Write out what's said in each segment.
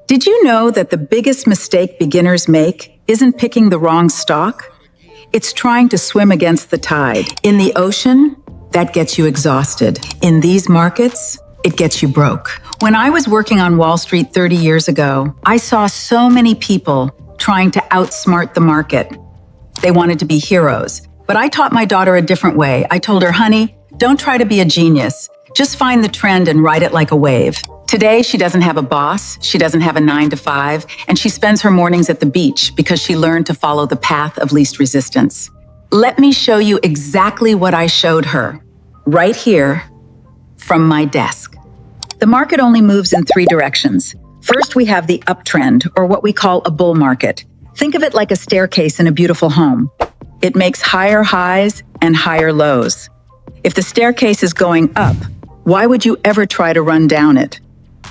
Did you know that the biggest mistake beginners make isn't picking the wrong stock? It's trying to swim against the tide. In the ocean, that gets you exhausted. In these markets, it gets you broke. When I was working on Wall Street 30 years ago, I saw so many people trying to outsmart the market. They wanted to be heroes. But I taught my daughter a different way. I told her, honey, don't try to be a genius. Just find the trend and ride it like a wave. Today, she doesn't have a boss, she doesn't have a 9 to 5, and she spends her mornings at the beach because she learned to follow the path of least resistance. Let me show you exactly what I showed her, right here, from my desk. The market only moves in 3 directions. First, we have the uptrend, or what we call a bull market. Think of it like a staircase in a beautiful home. It makes higher highs and higher lows. If the staircase is going up, why would you ever try to run down it?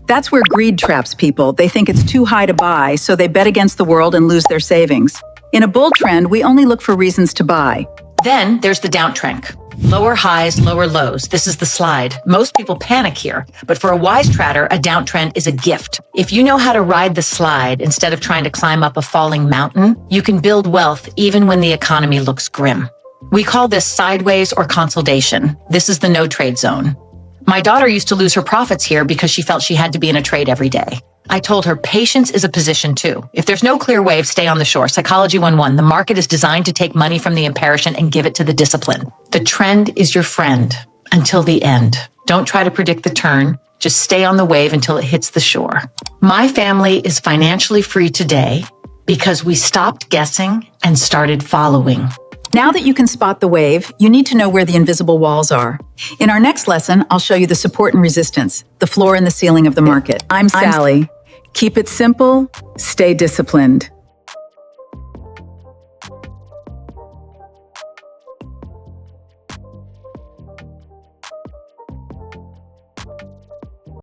That's where greed traps people. They think it's too high to buy, so they bet against the world and lose their savings. In a bull trend, we only look for reasons to buy. Then there's the downtrend. Lower highs, lower lows. This is the slide. Most people panic here, but for a wise trader, a downtrend is a gift. If you know how to ride the slide instead of trying to climb up a falling mountain, you can build wealth even when the economy looks grim. We call this sideways or consolidation. This is the no trade zone. My daughter used to lose her profits here because she felt she had to be in a trade every day. I told her patience is a position too. If there's no clear wave, stay on the shore. Psychology 101. The market is designed to take money from the impatient and give it to the disciplined. The trend is your friend until the end. Don't try to predict the turn. Just stay on the wave until it hits the shore. My family is financially free today because we stopped guessing and started following. Now that you can spot the wave, you need to know where the invisible walls are. In our next lesson, I'll show you the support and resistance, the floor and the ceiling of the market. I'm Sally. Keep it simple, stay disciplined.